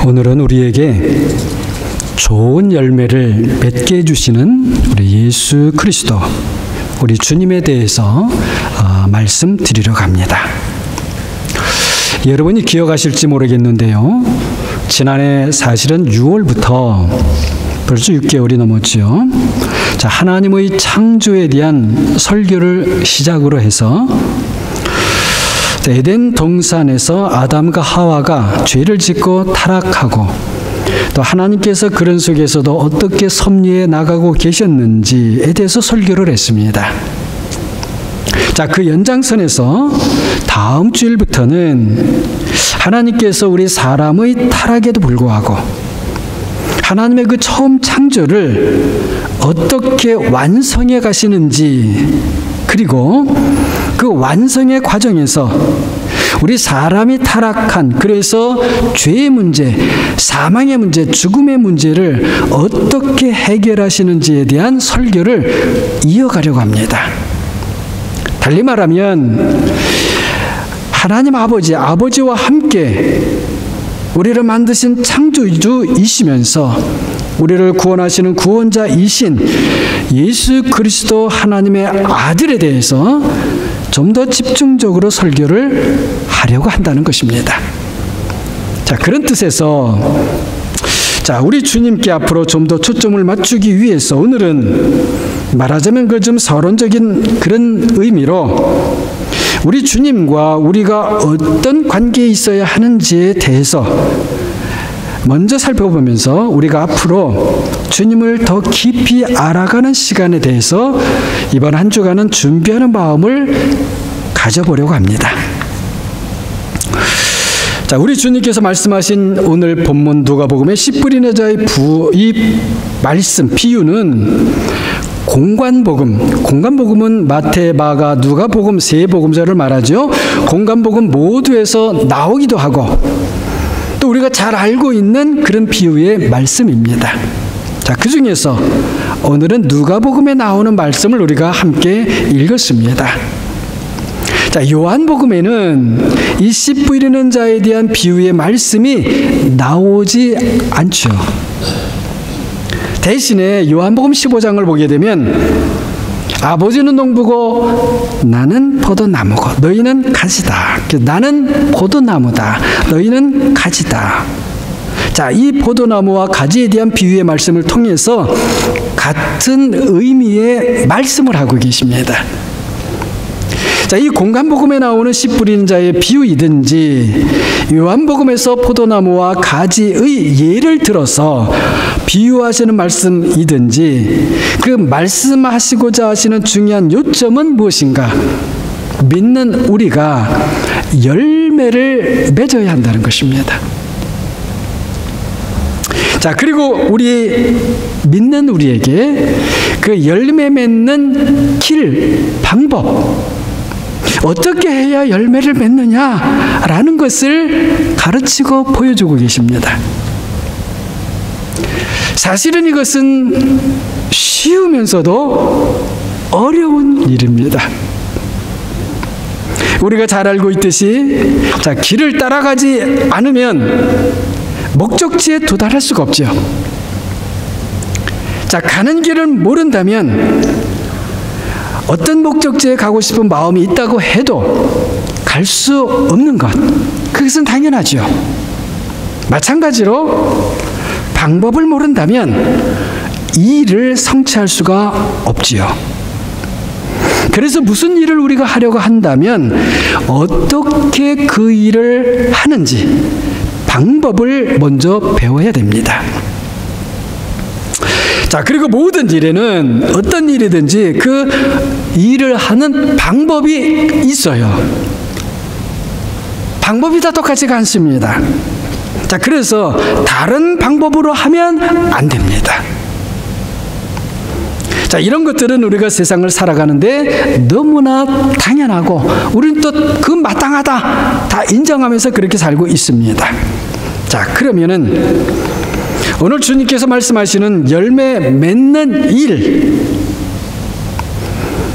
오늘은 우리에게 좋은 열매를 맺게 해주시는 우리 예수 그리스도, 우리 주님에 대해서 말씀드리려 갑니다. 여러분이 기억하실지 모르겠는데요, 지난해 사실은 6월부터 벌써 6개월이 넘었죠. 자, 하나님의 창조에 대한 설교를 시작으로 해서 에덴 동산에서 아담과 하와가 죄를 짓고 타락하고, 또 하나님께서 그런 속에서도 어떻게 섭리해 나가고 계셨는지에 대해서 설교를 했습니다. 자, 그 연장선에서 다음 주일부터는 하나님께서 우리 사람의 타락에도 불구하고 하나님의 그 처음 창조를 어떻게 완성해 가시는지, 그리고 그 완성의 과정에서 우리 사람이 타락한, 그래서 죄의 문제, 사망의 문제, 죽음의 문제를 어떻게 해결하시는지에 대한 설교를 이어가려고 합니다. 달리 말하면 하나님 아버지와 함께 우리를 만드신 창조주이시면서 우리를 구원하시는 구원자이신 예수 그리스도 하나님의 아들에 대해서 좀 더 집중적으로 설교를 하려고 한다는 것입니다. 자, 그런 뜻에서 우리 주님께 앞으로 좀 더 초점을 맞추기 위해서 오늘은 말하자면 그 좀 서론적인 그런 의미로 우리 주님과 우리가 어떤 관계에 있어야 하는지에 대해서 먼저 살펴보면서 우리가 앞으로 주님을 더 깊이 알아가는 시간에 대해서 이번 한 주간은 준비하는 마음을 가져보려고 합니다. 자, 우리 주님께서 말씀하신 오늘 본문 누가복음의 씨 뿌리는 자의 이 말씀, 비유는 공관복음은 마태, 마가, 누가복음 세 복음서를 말하죠. 공관복음 모두에서 나오기도 하고 또 우리가 잘 알고 있는 그런 비유의 말씀입니다. 자, 그 중에서 오늘은 누가복음에 나오는 말씀을 우리가 함께 읽었습니다. 자, 요한복음에는 이 씨 뿌리는 자에 대한 비유의 말씀이 나오지 않죠. 대신에 요한복음 15장을 보게 되면 아버지는 농부고 나는 포도나무고 너희는 가지다. 나는 포도나무다. 너희는 가지다. 자, 이 포도나무와 가지에 대한 비유의 말씀을 통해서 같은 의미의 말씀을 하고 계십니다. 자, 이 공관복음에 나오는 씨 뿌리는 자의 비유이든지 요한복음에서 포도나무와 가지의 예를 들어서 비유하시는 말씀이든지 그 말씀하시고자 하시는 중요한 요점은 무엇인가? 믿는 우리가 열매를 맺어야 한다는 것입니다. 자, 그리고 우리 믿는 우리에게 그 열매 맺는 길, 방법, 어떻게 해야 열매를 맺느냐라는 것을 가르치고 보여주고 계십니다. 사실은 이것은 쉬우면서도 어려운 일입니다. 우리가 잘 알고 있듯이 길을 따라가지 않으면 목적지에 도달할 수가 없죠. 가는 길을 모른다면 어떤 목적지에 가고 싶은 마음이 있다고 해도 갈 수 없는 것, 그것은 당연하죠. 마찬가지로 방법을 모른다면 이 일을 성취할 수가 없지요. 그래서 무슨 일을 우리가 하려고 한다면 어떻게 그 일을 하는지 방법을 먼저 배워야 됩니다. 자, 그리고 모든 일에는 어떤 일이든지 그 일을 하는 방법이 있어요. 방법이 다 똑같지가 않습니다. 자, 그래서 다른 방법으로 하면 안 됩니다. 자, 이런 것들은 우리가 세상을 살아가는데 너무나 당연하고 우리는 또 그 마땅하다 다 인정하면서 그렇게 살고 있습니다. 자, 그러면은 오늘 주님께서 말씀하시는 열매 맺는 일,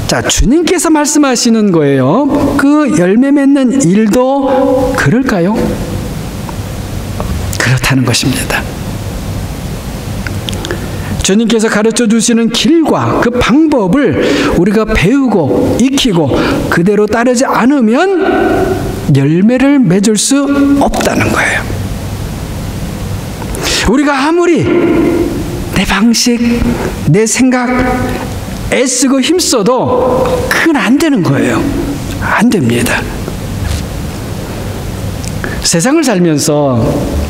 자, 주님께서 말씀하시는 거예요. 그 열매 맺는 일도 그럴까요? 그렇다는 것입니다. 주님께서 가르쳐 주시는 길과 그 방법을 우리가 배우고 익히고 그대로 따르지 않으면 열매를 맺을 수 없다는 거예요. 우리가 아무리 내 방식, 내 생각 애쓰고 힘써도 그건 안 되는 거예요. 안 됩니다. 세상을 살면서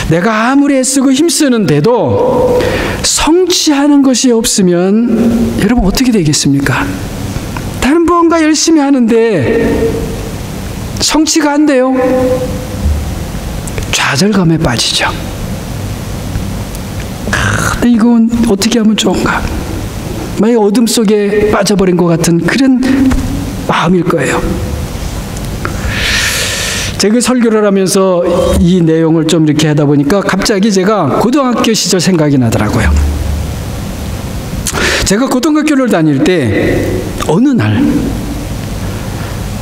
내가 아무리 애쓰고 힘쓰는데도 성취하는 것이 없으면 여러분 어떻게 되겠습니까? 다른 무언가 열심히 하는데 성취가 안 돼요. 좌절감에 빠지죠. 근데 이건 어떻게 하면 좋은가? 만약 어둠 속에 빠져버린 것 같은 그런 마음일 거예요. 제가 설교를 하면서 이 내용을 좀 이렇게 하다 보니까 갑자기 제가 고등학교 시절 생각이 나더라고요. 제가 고등학교를 다닐 때 어느 날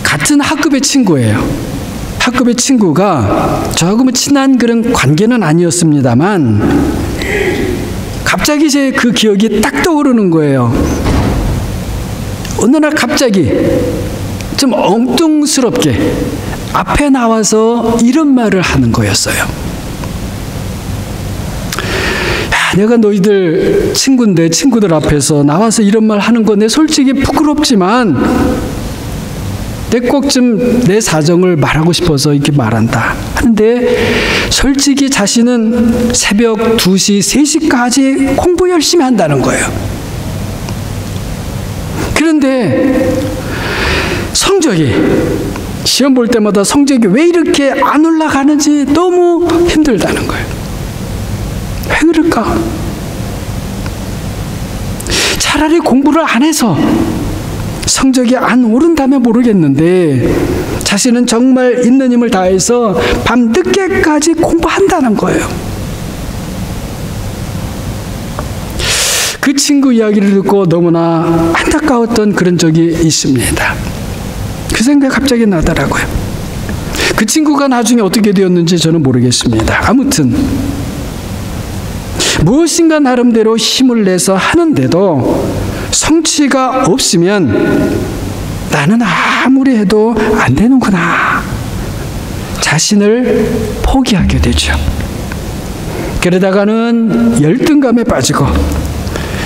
같은 학급의 친구예요. 학급의 친구가 저하고 친한 그런 관계는 아니었습니다만 갑자기 제 그 기억이 딱 떠오르는 거예요. 어느 날 갑자기 좀 엉뚱스럽게 앞에 나와서 이런 말을 하는 거였어요. 야, 내가 너희들 친구인데 친구들 앞에서 나와서 이런 말 하는 거 내 솔직히 부끄럽지만 내 꼭 좀 내 사정을 말하고 싶어서 이렇게 말한다 하는데 솔직히 자신은 새벽 2시, 3시까지 공부 열심히 한다는 거예요. 그런데 성적이 시험 볼 때마다 성적이 왜 이렇게 안 올라가는지 너무 힘들다는 거예요. 왜 그럴까? 차라리 공부를 안 해서 성적이 안 오른다면 모르겠는데 자신은 정말 있는 힘을 다해서 밤 늦게까지 공부한다는 거예요. 그 친구 이야기를 듣고 너무나 안타까웠던 그런 적이 있습니다. 그 생각이 갑자기 나더라고요. 그 친구가 나중에 어떻게 되었는지 저는 모르겠습니다. 아무튼 무엇인가 나름대로 힘을 내서 하는데도 성취가 없으면 나는 아무리 해도 안 되는구나. 자신을 포기하게 되죠. 그러다가는 열등감에 빠지고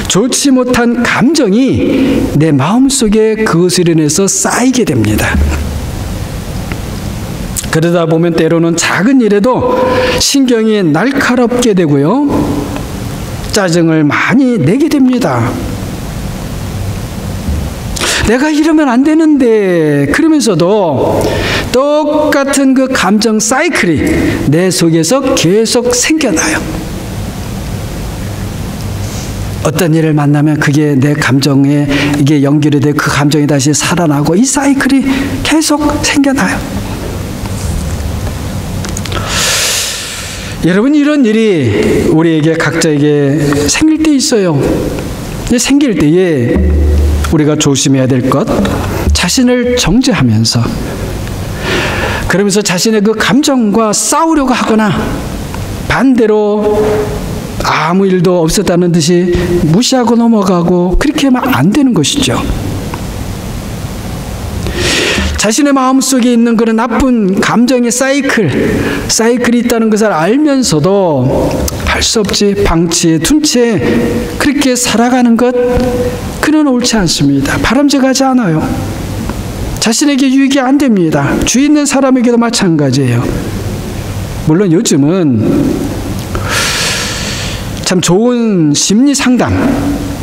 좋지 못한 감정이 내 마음속에 그것을 인해서 쌓이게 됩니다. 그러다 보면 때로는 작은 일에도 신경이 날카롭게 되고요. 짜증을 많이 내게 됩니다. 내가 이러면 안 되는데 그러면서도 똑같은 그 감정 사이클이 내 속에서 계속 생겨나요. 어떤 일을 만나면 그게 내 감정에 이게 연결이 되고 그 감정이 다시 살아나고 이 사이클이 계속 생겨나요. 여러분 이런 일이 우리에게 각자에게 생길 때 있어요. 생길 때에 우리가 조심해야 될 것, 자신을 정죄하면서 그러면서 자신의 그 감정과 싸우려고 하거나 반대로 아무 일도 없었다는 듯이 무시하고 넘어가고 그렇게 하면 안 되는 것이죠. 자신의 마음속에 있는 그런 나쁜 감정의 사이클이 있다는 것을 알면서도 할 수 없지 방치에 둔 채 그렇게 살아가는 것, 그는 옳지 않습니다. 바람직하지 않아요. 자신에게 유익이 안 됩니다. 주위 있는 사람에게도 마찬가지예요. 물론 요즘은 참 좋은 심리 상담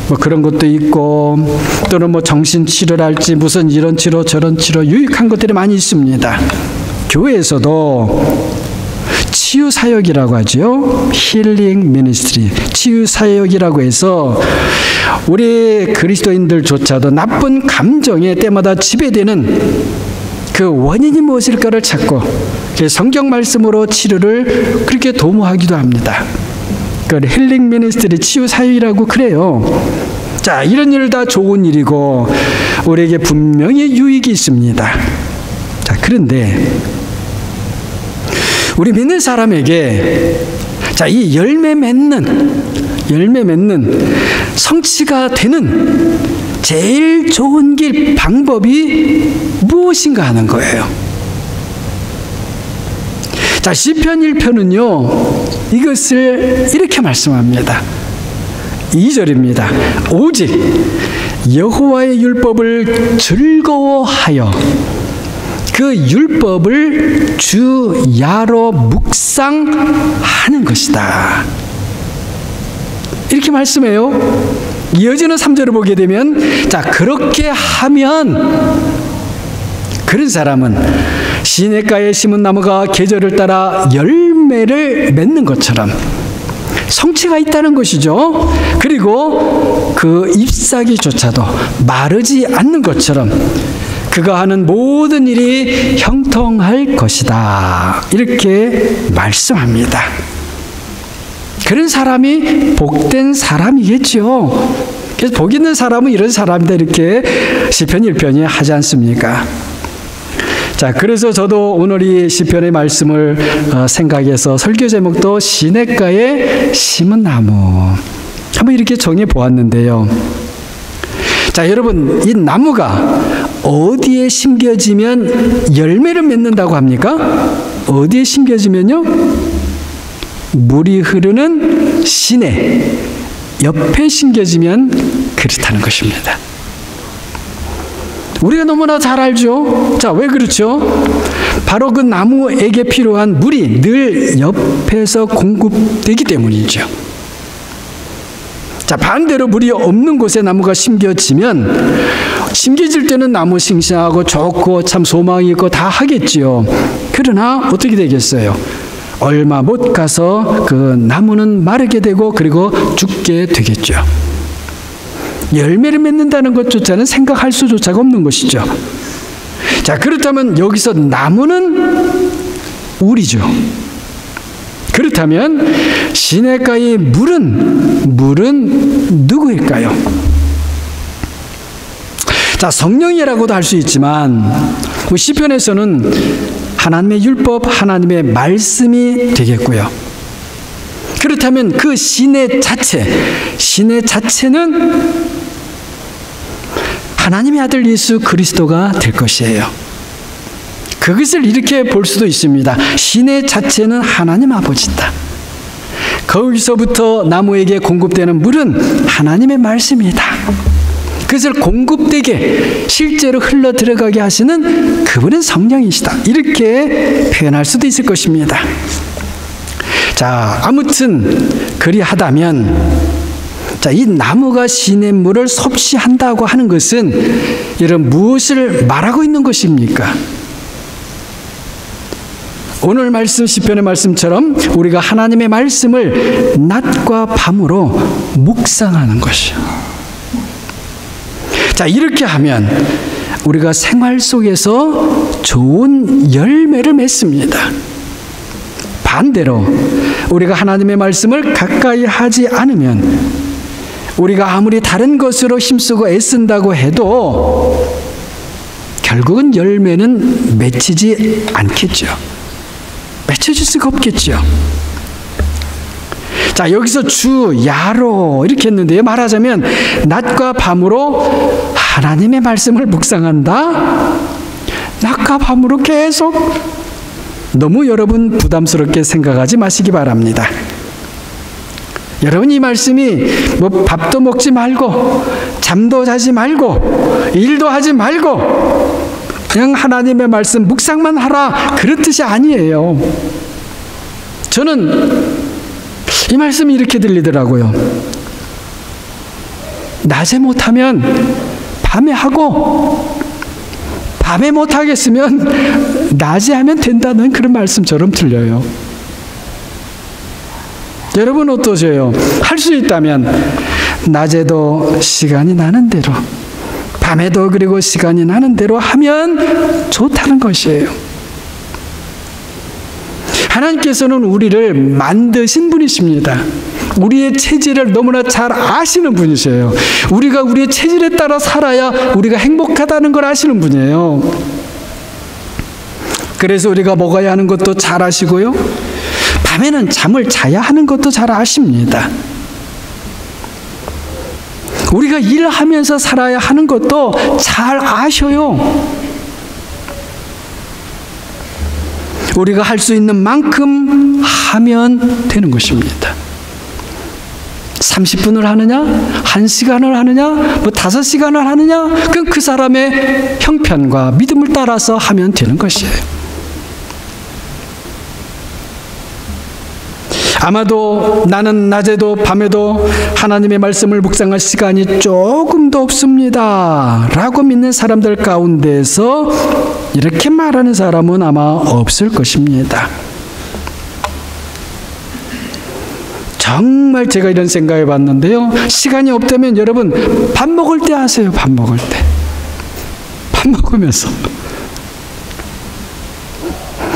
뭐 그런 것도 있고 또는 뭐 정신치료랄지 무슨 이런 치료 저런 치료 유익한 것들이 많이 있습니다. 교회에서도 치유사역이라고 하죠. 힐링 미니스트리, 치유사역이라고 해서 우리 그리스도인들조차도 나쁜 감정에 때마다 지배되는 그 원인이 무엇일까를 찾고 성경 말씀으로 치료를 그렇게 도모하기도 합니다. 그걸 힐링 미니스트리, 치유사역이라고 그래요. 자, 이런 일 다 좋은 일이고 우리에게 분명히 유익이 있습니다. 자, 그런데 우리 믿는 사람에게 자, 이 열매 맺는 성취가 되는 제일 좋은 길, 방법이 무엇인가 하는 거예요. 자, 시편 1편은요, 이것을 이렇게 말씀합니다. 2절입니다. 오직 여호와의 율법을 즐거워하여 그 율법을 주야로 묵상하는 것이다. 이렇게 말씀해요. 이어지는 3절을 보게 되면, 자, 그렇게 하면 그런 사람은 시냇가에 심은 나무가 계절을 따라 열매를 맺는 것처럼 성취가 있다는 것이죠. 그리고 그 잎사귀조차도 마르지 않는 것처럼 그가 하는 모든 일이 형통할 것이다. 이렇게 말씀합니다. 그런 사람이 복된 사람이겠죠. 그래서 복 있는 사람은 이런 사람이다, 이렇게 시편 1편이 하지 않습니까? 자, 그래서 저도 오늘 이 시편의 말씀을 생각해서 설교 제목도 시냇가에 심은 나무, 한번 이렇게 정해 보았는데요. 자, 여러분, 이 나무가 어디에 심겨지면 열매를 맺는다고 합니까? 어디에 심겨지면요? 물이 흐르는 시내 옆에 심겨지면 그렇다는 것입니다. 우리가 너무나 잘 알죠. 자, 왜 그렇죠? 바로 그 나무에게 필요한 물이 늘 옆에서 공급되기 때문이죠. 자, 반대로 물이 없는 곳에 나무가 심겨지면, 심겨질 때는 나무 싱싱하고 좋고 참 소망이 있고 다 하겠지요. 그러나 어떻게 되겠어요? 얼마 못 가서 그 나무는 마르게 되고 그리고 죽게 되겠죠. 열매를 맺는다는 것조차는 생각할 수조차가 없는 것이죠. 자, 그렇다면 여기서 나무는 우리죠. 그렇다면 시냇가의 물은 누구일까요? 자, 성령이라고도 할 수 있지만 시편에서는 하나님의 율법, 하나님의 말씀이 되겠고요. 그렇다면 그 시내 자체는 하나님의 아들 예수 그리스도가 될 것이에요. 그것을 이렇게 볼 수도 있습니다. 시내 자체는 하나님 아버지다. 거기서부터 나무에게 공급되는 물은 하나님의 말씀이다. 그것을 공급되게 실제로 흘러 들어가게 하시는 그분은 성령이시다. 이렇게 표현할 수도 있을 것입니다. 자, 아무튼 그리하다면, 자, 이 나무가 시냇물을 섭취한다고 하는 것은 이런 무엇을 말하고 있는 것입니까? 오늘 말씀, 시편의 말씀처럼 우리가 하나님의 말씀을 낮과 밤으로 묵상하는 것이요. 자, 이렇게 하면 우리가 생활 속에서 좋은 열매를 맺습니다. 반대로 우리가 하나님의 말씀을 가까이 하지 않으면 우리가 아무리 다른 것으로 힘쓰고 애쓴다고 해도 결국은 열매는 맺히지 않겠죠. 맺혀질 수가 없겠죠. 자, 여기서 주야로 이렇게 했는데요. 말하자면 낮과 밤으로 하나님의 말씀을 묵상한다. 낮과 밤으로 계속. 너무 여러분 부담스럽게 생각하지 마시기 바랍니다. 여러분, 이 말씀이 뭐 밥도 먹지 말고 잠도 자지 말고 일도 하지 말고 그냥 하나님의 말씀 묵상만 하라, 그런 뜻이 아니에요. 저는 이 말씀이 이렇게 들리더라고요. 낮에 못하면 밤에 하고, 밤에 못하겠으면 낮에 하면 된다는 그런 말씀처럼 들려요. 여러분 어떠세요? 할 수 있다면 낮에도 시간이 나는 대로, 밤에도 그리고 시간이 나는 대로 하면 좋다는 것이에요. 하나님께서는 우리를 만드신 분이십니다. 우리의 체질을 너무나 잘 아시는 분이세요. 우리가 우리의 체질에 따라 살아야 우리가 행복하다는 걸 아시는 분이에요. 그래서 우리가 먹어야 하는 것도 잘 아시고요. 밤에는 잠을 자야 하는 것도 잘 아십니다. 우리가 일하면서 살아야 하는 것도 잘 아셔요. 우리가 할 수 있는 만큼 하면 되는 것입니다. 30분을 하느냐, 1시간을 하느냐, 뭐 5시간을 하느냐, 그건 그 사람의 형편과 믿음을 따라서 하면 되는 것이에요. 아마도 나는 낮에도 밤에도 하나님의 말씀을 묵상할 시간이 조금도 없습니다 라고 믿는 사람들 가운데서 이렇게 말하는 사람은 아마 없을 것입니다. 정말 제가 이런 생각해 봤는데요. 시간이 없다면 여러분 밥 먹을 때 하세요. 밥 먹을 때. 밥 먹으면서.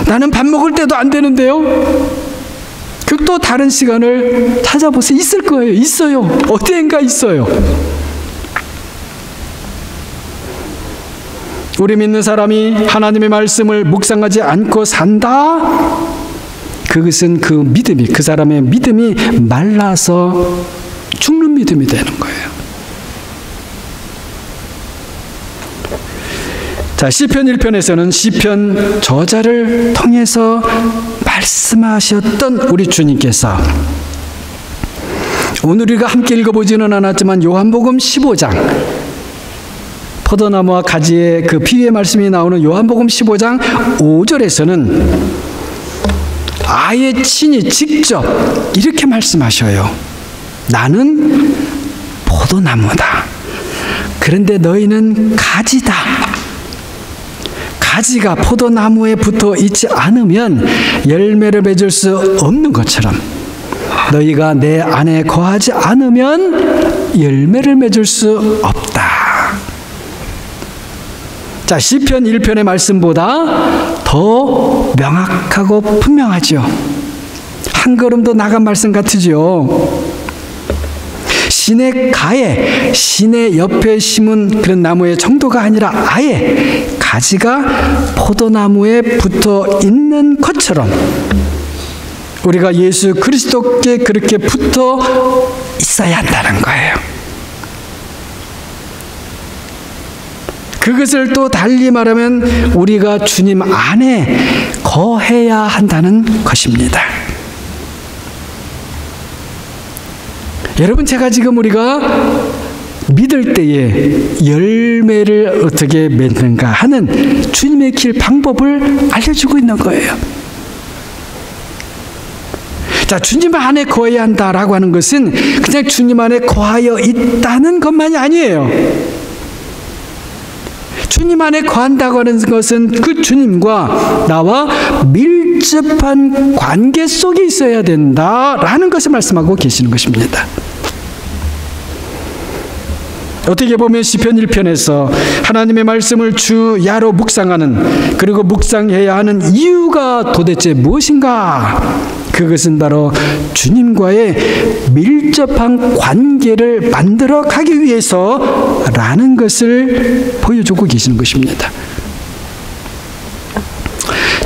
나는 밥 먹을 때도 안 되는데요. 또 다른 시간을 찾아보세요. 있을 거예요. 있어요. 어디엔가 있어요. 우리 믿는 사람이 하나님의 말씀을 묵상하지 않고 산다? 그것은 그 믿음이, 그 사람의 믿음이 말라서 죽는 믿음이 되는 거예요. 자, 시편 1편에서는 시편 저자를 통해서 말씀하셨던 우리 주님께서 오늘 우리가 함께 읽어보지는 않았지만 요한복음 15장 포도나무와 가지의 그 비유의 말씀이 나오는 요한복음 15장 5절에서는 아예 친히 직접 이렇게 말씀하셔요. 나는 포도나무다. 그런데 너희는 가지다. 가지가 포도나무에 붙어 있지 않으면 열매를 맺을 수 없는 것처럼 너희가 내 안에 거하지 않으면 열매를 맺을 수 없다. 자, 시편 1편의 말씀보다 더 명확하고 분명하죠. 한 걸음 더 나간 말씀 같으죠. 시내 가에, 시내 옆에 심은 그런 나무의 정도가 아니라 아예 가지가 포도나무에 붙어 있는 것처럼 우리가 예수 그리스도께 그렇게 붙어 있어야 한다는 거예요. 그것을 또 달리 말하면 우리가 주님 안에 거해야 한다는 것입니다. 여러분, 제가 지금 우리가 믿을 때에 열매를 어떻게 맺는가 하는 주님의 길 방법을 알려주고 있는 거예요. 자, 주님 안에 거해야 한다라고 하는 것은 그냥 주님 안에 거하여 있다는 것만이 아니에요. 주님 안에 거한다고 하는 것은 그 주님과 나와 밀접한 관계 속에 있어야 된다라는 것을 말씀하고 계시는 것입니다. 어떻게 보면 시편 1편에서 하나님의 말씀을 주야로 묵상하는, 그리고 묵상해야 하는 이유가 도대체 무엇인가? 그것은 바로 주님과의 밀접한 관계를 만들어 가기 위해서라는 것을 보여주고 계시는 것입니다.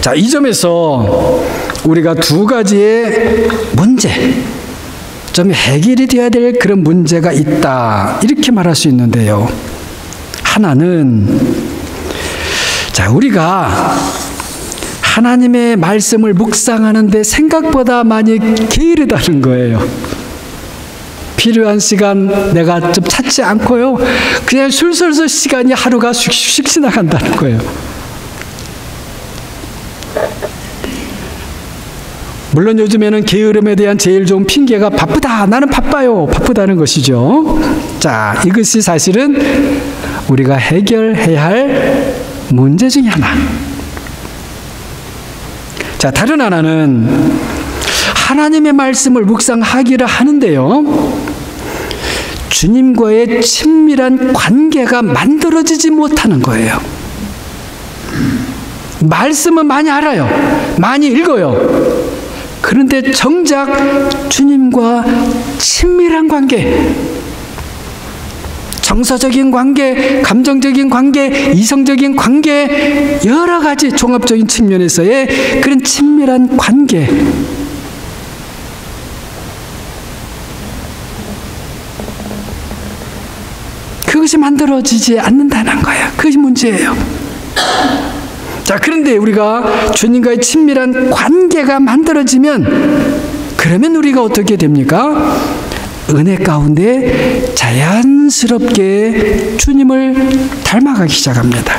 자, 이 점에서 우리가 두 가지의 문제, 좀 해결이 되어야 될 그런 문제가 있다, 이렇게 말할 수 있는데요. 하나는, 자, 우리가 하나님의 말씀을 묵상하는데 생각보다 많이 게으르다는 거예요. 필요한 시간 내가 좀 찾지 않고요, 그냥 술술술 시간이 하루가 슉슉 지나간다는 거예요. 물론 요즘에는 게으름에 대한 제일 좋은 핑계가 바쁘다, 나는 바빠요, 바쁘다는 것이죠. 자, 이것이 사실은 우리가 해결해야 할 문제 중에 하나. 자, 다른 하나는 하나님의 말씀을 묵상하기를 하는데요, 주님과의 친밀한 관계가 만들어지지 못하는 거예요. 말씀은 많이 알아요. 많이 읽어요. 그런데 정작 주님과 친밀한 관계, 정서적인 관계, 감정적인 관계, 이성적인 관계, 여러 가지 종합적인 측면에서의 그런 친밀한 관계. 그것이 만들어지지 않는다는 거예요. 그것이 문제예요. 자, 그런데 우리가 주님과의 친밀한 관계가 만들어지면 그러면 우리가 어떻게 됩니까? 은혜 가운데 자연스럽게 주님을 닮아가기 시작합니다.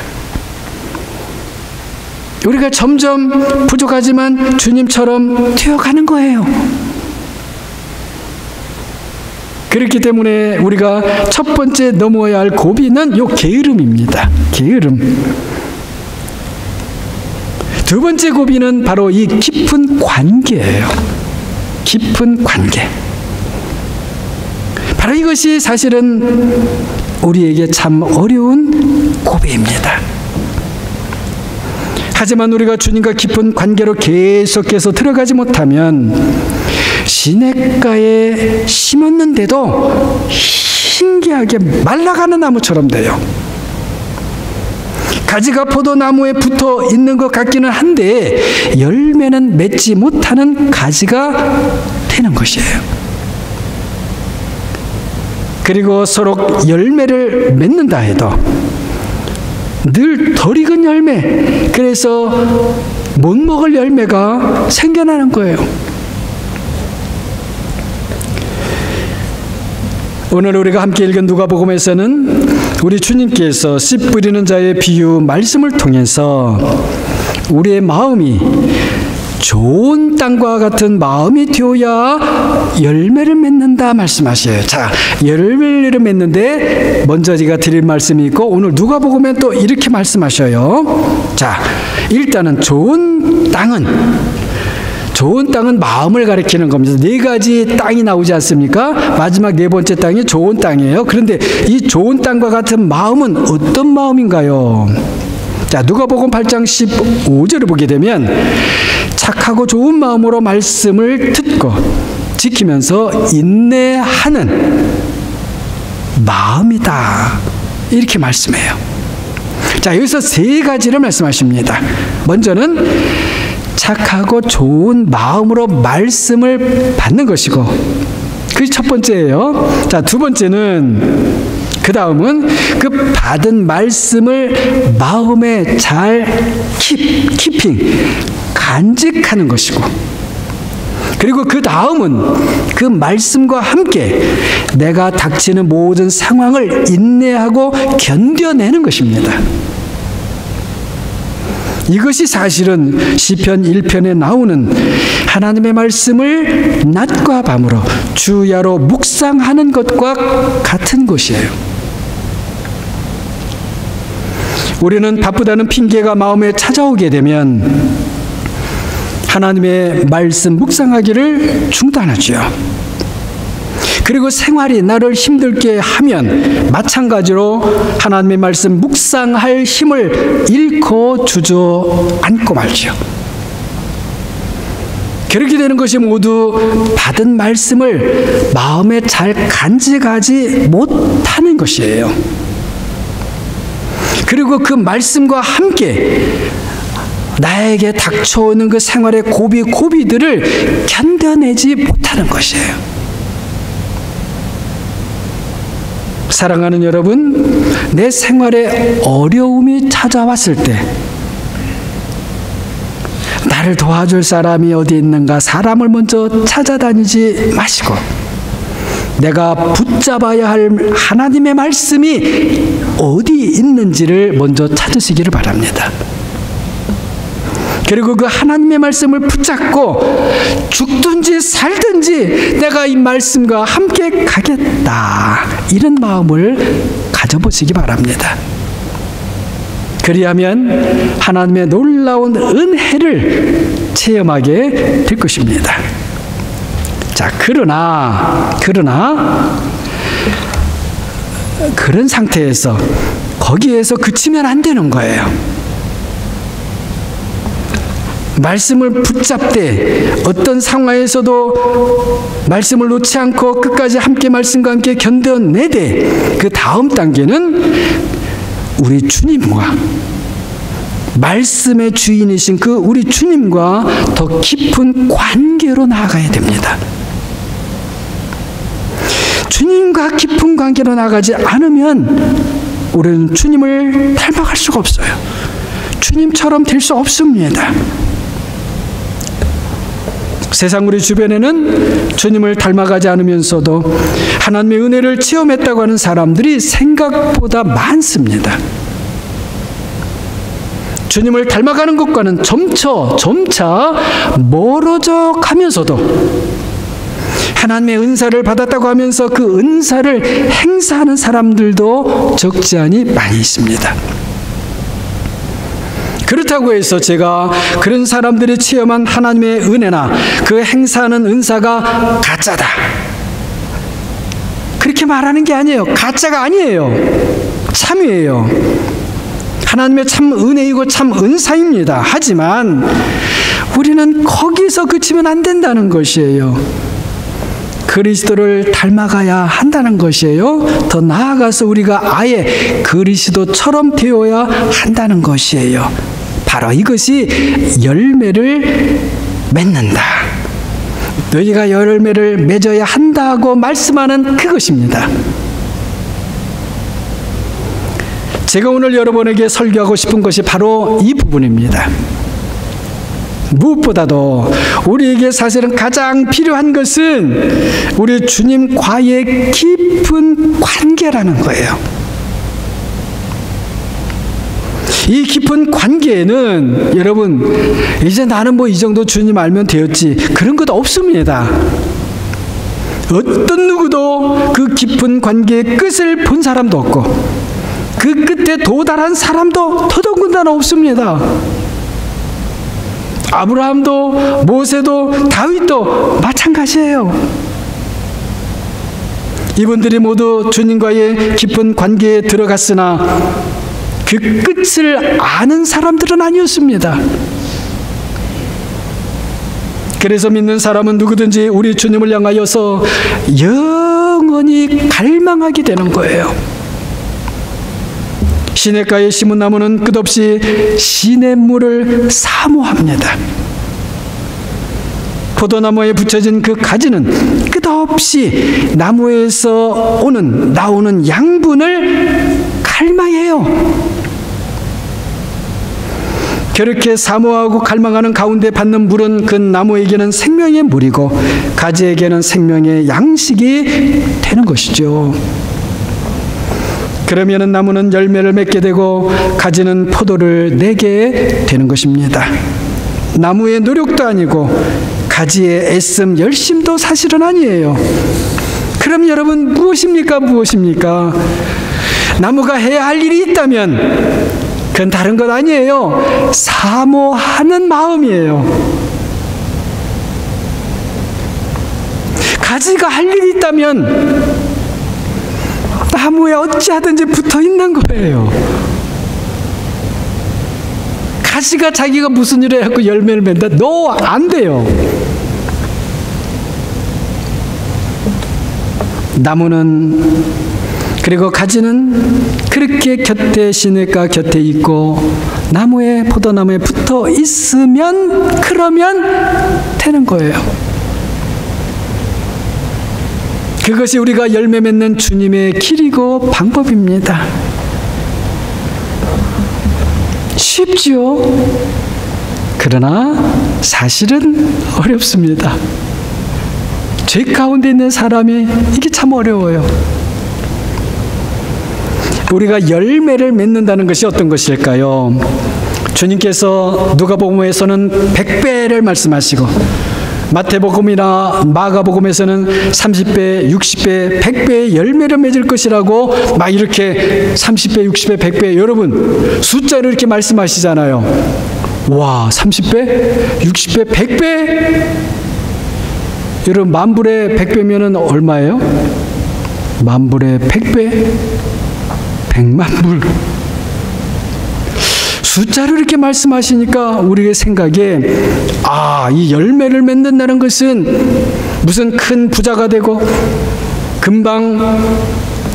우리가 점점 부족하지만 주님처럼 되어가는 거예요. 그렇기 때문에 우리가 첫 번째 넘어야 할 고비는 요 게으름입니다. 게으름. 두 번째 고비는 바로 이 깊은 관계예요. 깊은 관계. 바로 이것이 사실은 우리에게 참 어려운 고비입니다. 하지만 우리가 주님과 깊은 관계로 계속해서 들어가지 못하면 시냇가에 심었는데도 신기하게 말라가는 나무처럼 돼요. 가지가 포도나무에 붙어 있는 것 같기는 한데 열매는 맺지 못하는 가지가 되는 것이에요. 그리고 서로 열매를 맺는다 해도 늘 덜 익은 열매, 그래서 못 먹을 열매가 생겨나는 거예요. 오늘 우리가 함께 읽은 누가복음에서는 우리 주님께서 씨 뿌리는 자의 비유 말씀을 통해서 우리의 마음이 좋은 땅과 같은 마음이 되어야 열매를 맺는다 말씀하셔요. 자, 열매를 맺는데 먼저 제가 드릴 말씀이 있고 오늘 누가복음에 또 이렇게 말씀하셔요. 자, 일단은 좋은 땅은 마음을 가리키는 겁니다. 네 가지 땅이 나오지 않습니까? 마지막 네 번째 땅이 좋은 땅이에요. 그런데 이 좋은 땅과 같은 마음은 어떤 마음인가요? 자, 누가복음 8장 15절을 보게 되면 착하고 좋은 마음으로 말씀을 듣고 지키면서 인내하는 마음이다. 이렇게 말씀해요. 자, 여기서 세 가지를 말씀하십니다. 먼저는 착하고 좋은 마음으로 말씀을 받는 것이고, 그게 첫 번째예요. 자, 두 번째는 그 다음은 그 받은 말씀을 마음에 잘 키핑, 간직하는 것이고, 그리고 그 다음은 그 말씀과 함께 내가 닥치는 모든 상황을 인내하고 견뎌내는 것입니다. 이것이 사실은 시편 1편에 나오는 하나님의 말씀을 낮과 밤으로 주야로 묵상하는 것과 같은 것이에요. 우리는 바쁘다는 핑계가 마음에 찾아오게 되면 하나님의 말씀 묵상하기를 중단하죠. 그리고 생활이 나를 힘들게 하면 마찬가지로 하나님의 말씀 묵상할 힘을 잃고 주저앉고 말죠. 그렇게 되는 것이 모두 받은 말씀을 마음에 잘 간직하지 못하는 것이에요. 그리고 그 말씀과 함께 나에게 닥쳐오는 그 생활의 고비들을 견뎌내지 못하는 것이에요. 사랑하는 여러분, 내 생활에 어려움이 찾아왔을 때 나를 도와줄 사람이 어디 있는가 사람을 먼저 찾아다니지 마시고 내가 붙잡아야 할 하나님의 말씀이 어디 있는지를 먼저 찾으시기를 바랍니다. 그리고 그 하나님의 말씀을 붙잡고 죽든지 살든지 내가 이 말씀과 함께 가겠다, 이런 마음을 가져보시기 바랍니다. 그리하면 하나님의 놀라운 은혜를 체험하게 될 것입니다. 자, 그러나 그런 상태에서 거기에서 그치면 안 되는 거예요. 말씀을 붙잡되 어떤 상황에서도 말씀을 놓지 않고 끝까지 함께 말씀과 함께 견뎌내되 그 다음 단계는 우리 주님과 말씀의 주인이신 그 우리 주님과 더 깊은 관계로 나아가야 됩니다. 주님과 깊은 관계로 나아가지 않으면 우리는 주님을 닮아갈 수가 없어요. 주님처럼 될 수 없습니다. 세상 우리 주변에는 주님을 닮아가지 않으면서도 하나님의 은혜를 체험했다고 하는 사람들이 생각보다 많습니다. 주님을 닮아가는 것과는 점차 멀어져 가면서도 하나님의 은사를 받았다고 하면서 그 은사를 행사하는 사람들도 적지 않이 많이 있습니다. 그렇다고 해서 제가 그런 사람들이 체험한 하나님의 은혜나 그 행사하는 은사가 가짜다, 그렇게 말하는 게 아니에요. 가짜가 아니에요. 참이에요. 하나님의 참 은혜이고 참 은사입니다. 하지만 우리는 거기서 그치면 안 된다는 것이에요. 그리스도를 닮아가야 한다는 것이에요. 더 나아가서 우리가 아예 그리스도처럼 되어야 한다는 것이에요. 바로 이것이 열매를 맺는다, 너희가 열매를 맺어야 한다고 말씀하는 그것입니다. 제가 오늘 여러분에게 설교하고 싶은 것이 바로 이 부분입니다. 무엇보다도 우리에게 사실은 가장 필요한 것은 우리 주님과의 깊은 관계라는 거예요. 이 깊은 관계에는 여러분, 이제 나는 뭐 이 정도 주님 알면 되었지, 그런 것 없습니다. 어떤 누구도 그 깊은 관계의 끝을 본 사람도 없고 그 끝에 도달한 사람도 더더군다나 없습니다. 아브라함도 모세도 다윗도 마찬가지예요. 이분들이 모두 주님과의 깊은 관계에 들어갔으나 그 끝을 아는 사람들은 아니었습니다. 그래서 믿는 사람은 누구든지 우리 주님을 향하여서 영원히 갈망하게 되는 거예요. 시냇가에 심은 나무는 끝없이 시냇물을 사모합니다. 포도나무에 붙여진 그 가지는 끝없이 나무에서 나오는 양분을 갈망해요. 그렇게 사모하고 갈망하는 가운데 받는 물은 그 나무에게는 생명의 물이고 가지에게는 생명의 양식이 되는 것이죠. 그러면 나무는 열매를 맺게 되고 가지는 포도를 내게 되는 것입니다. 나무의 노력도 아니고 가지의 애씀, 열심도 사실은 아니에요. 그럼 여러분 무엇입니까? 나무가 해야 할 일이 있다면 그건 다른 것 아니에요. 사모하는 마음이에요. 가지가 할 일이 있다면 나무에 어찌하든지 붙어 있는 거예요. 가지가 자기가 무슨 일을 해갖고 열매를 맺는다? 안 돼요. 나무는 그리고 가지는 그렇게 곁에 시냇가 곁에 있고 나무에 포도나무에 붙어 있으면 그러면 되는 거예요. 그것이 우리가 열매 맺는 주님의 길이고 방법입니다. 쉽지요? 그러나 사실은 어렵습니다. 죄 가운데 있는 사람이 이게 참 어려워요. 우리가 열매를 맺는다는 것이 어떤 것일까요? 주님께서 누가복음에서는 100배를 말씀하시고 마태복음이나 마가복음에서는 30배, 60배, 100배의 열매를 맺을 것이라고 막 이렇게 30배, 60배, 100배 여러분 숫자를 이렇게 말씀하시잖아요. 와, 30배, 60배, 100배? 여러분 만불에 100배면은 얼마예요? 만불에 100배? 100만 불. 숫자로 이렇게 말씀하시니까 우리의 생각에 이 열매를 맺는다는 것은 무슨 큰 부자가 되고 금방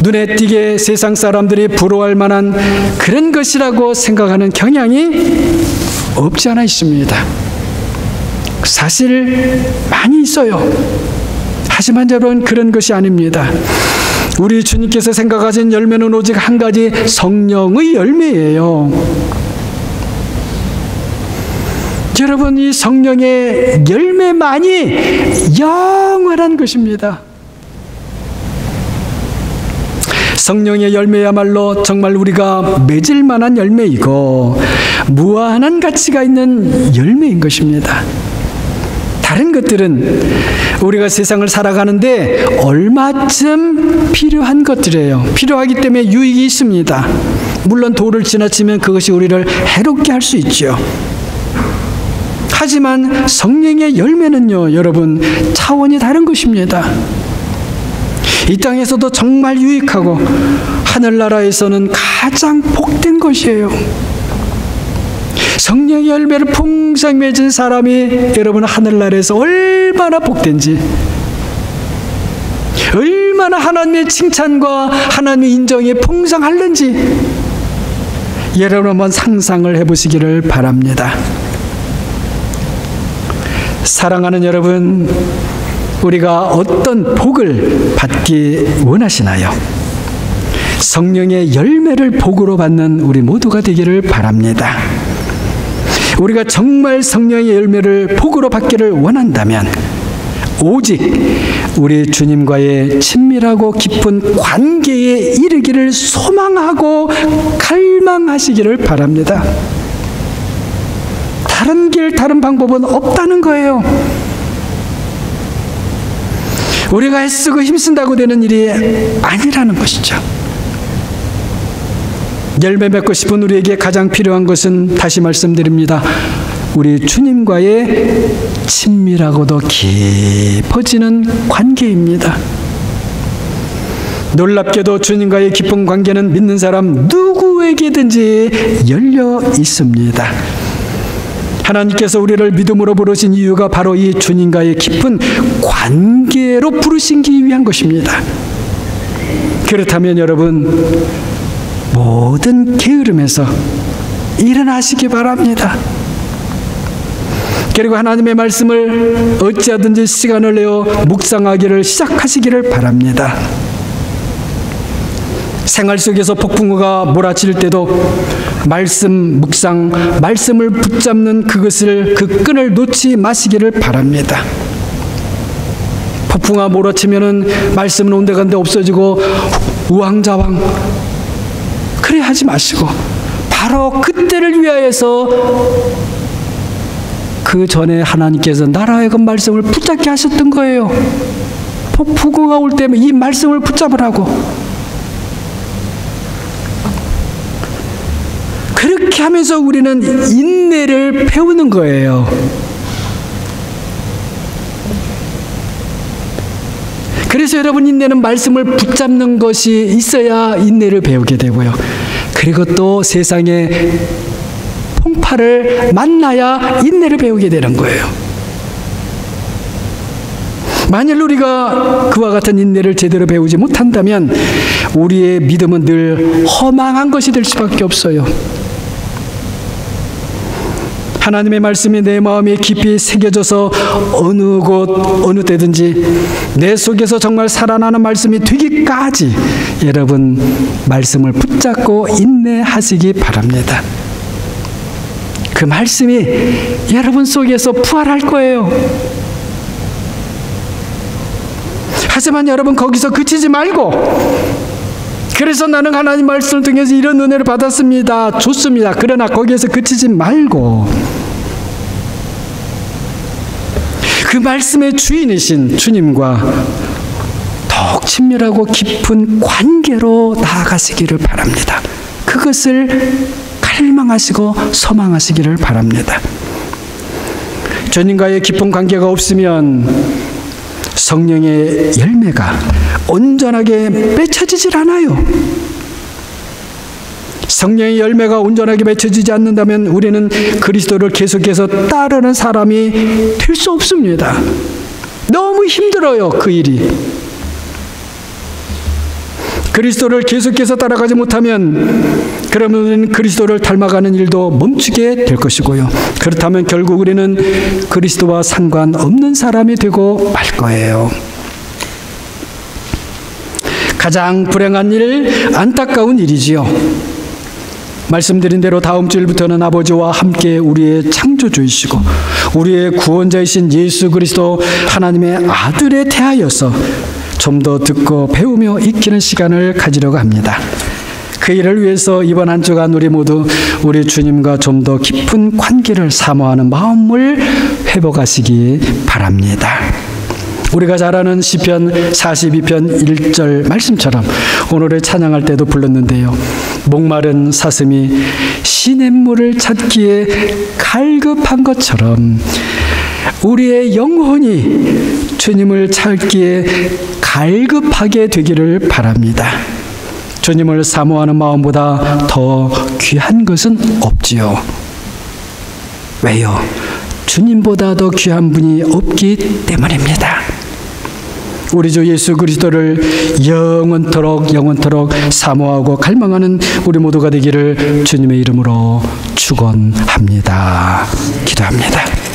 눈에 띄게 세상 사람들이 부러워할 만한 그런 것이라고 생각하는 경향이 없지 않아 있습니다. 사실 많이 있어요. 하지만 여러분, 그런 것이 아닙니다. 우리 주님께서 생각하신 열매는 오직 한 가지, 성령의 열매예요. 여러분, 이 성령의 열매만이 영원한 것입니다. 성령의 열매야말로 정말 우리가 맺을 만한 열매이고 무한한 가치가 있는 열매인 것입니다. 다른 것들은 우리가 세상을 살아가는데 얼마쯤 필요한 것들이에요. 필요하기 때문에 유익이 있습니다. 물론 도를 지나치면 그것이 우리를 해롭게 할 수 있죠. 하지만 성령의 열매는요, 여러분, 차원이 다른 것입니다. 이 땅에서도 정말 유익하고 하늘나라에서는 가장 복된 것이에요. 성령의 열매를 풍성히 맺은 사람이 여러분 하늘나라에서 얼마나 복된지, 얼마나 하나님의 칭찬과 하나님의 인정에 풍성할는지 여러분 한번 상상을 해보시기를 바랍니다. 사랑하는 여러분, 우리가 어떤 복을 받기 원하시나요? 성령의 열매를 복으로 받는 우리 모두가 되기를 바랍니다. 우리가 정말 성령의 열매를 복으로 받기를 원한다면 오직 우리 주님과의 친밀하고 깊은 관계에 이르기를 소망하고 갈망하시기를 바랍니다. 다른 길, 다른 방법은 없다는 거예요. 우리가 애쓰고 힘쓴다고 되는 일이 아니라는 것이죠. 열매 맺고 싶은 우리에게 가장 필요한 것은, 다시 말씀드립니다, 우리 주님과의 친밀하고도 깊어지는 관계입니다. 놀랍게도 주님과의 깊은 관계는 믿는 사람 누구에게든지 열려 있습니다. 하나님께서 우리를 믿음으로 부르신 이유가 바로 이 주님과의 깊은 관계로 부르시기 위한 것입니다. 그렇다면 여러분, 모든 게으름에서 일어나시기 바랍니다. 그리고 하나님의 말씀을 어찌하든지 시간을 내어 묵상하기를 시작하시기를 바랍니다. 생활 속에서 폭풍우가 몰아칠 때도 말씀 묵상, 말씀을 붙잡는 그 끈을 놓지 마시기를 바랍니다. 폭풍우가 몰아치면은 말씀은 온데간데 없어지고 우왕좌왕 그래 하지 마시고 바로 그때를 위하여서 그 전에 하나님께서 나라의 그 말씀을 붙잡게 하셨던 거예요. 폭풍우가 올 때면 이 말씀을 붙잡으라고. 그렇게 하면서 우리는 인내를 배우는 거예요. 그래서 여러분, 인내는 말씀을 붙잡는 것이 있어야 인내를 배우게 되고요. 그리고 또 세상의 풍파를 만나야 인내를 배우게 되는 거예요. 만일 우리가 그와 같은 인내를 제대로 배우지 못한다면 우리의 믿음은 늘 허망한 것이 될 수밖에 없어요. 하나님의 말씀이 내 마음에 깊이 새겨져서 어느 곳 어느 때든지 내 속에서 정말 살아나는 말씀이 되기까지 여러분 말씀을 붙잡고 인내하시기 바랍니다. 그 말씀이 여러분 속에서 부활할 거예요. 하지만 여러분 거기서 그치지 말고, 그래서 나는 하나님 말씀을 통해서 이런 은혜를 받았습니다, 좋습니다. 그러나 거기에서 그치지 말고 그 말씀의 주인이신 주님과 더욱 친밀하고 깊은 관계로 나아가시기를 바랍니다. 그것을 갈망하시고 소망하시기를 바랍니다. 주님과의 깊은 관계가 없으면 성령의 열매가 온전하게 맺혀지질 않아요. 성령의 열매가 온전하게 맺혀지지 않는다면 우리는 그리스도를 계속해서 따르는 사람이 될 수 없습니다. 너무 힘들어요, 그 일이. 그리스도를 계속해서 따라가지 못하면 그러면 우리는 그리스도를 닮아가는 일도 멈추게 될 것이고요. 그렇다면 결국 우리는 그리스도와 상관없는 사람이 되고 말 거예요. 가장 불행한 일, 안타까운 일이지요. 말씀드린 대로 다음 주일부터는 아버지와 함께 우리의 창조주이시고 우리의 구원자이신 예수 그리스도 하나님의 아들에 대하여서 좀 더 듣고 배우며 익히는 시간을 가지려고 합니다. 그 일을 위해서 이번 한 주간 우리 모두 우리 주님과 좀 더 깊은 관계를 사모하는 마음을 회복하시기 바랍니다. 우리가 잘 아는 시편 42편 1절 말씀처럼 오늘의 찬양할 때도 불렀는데요. 목마른 사슴이 시냇물을 찾기에 갈급한 것처럼 우리의 영혼이 주님을 찾기에 갈급하게 되기를 바랍니다. 주님을 사모하는 마음보다 더 귀한 것은 없지요. 왜요? 주님보다 더 귀한 분이 없기 때문입니다. 우리 주 예수 그리스도를 영원토록 사모하고 갈망하는 우리 모두가 되기를 주님의 이름으로 축원합니다. 기도합니다.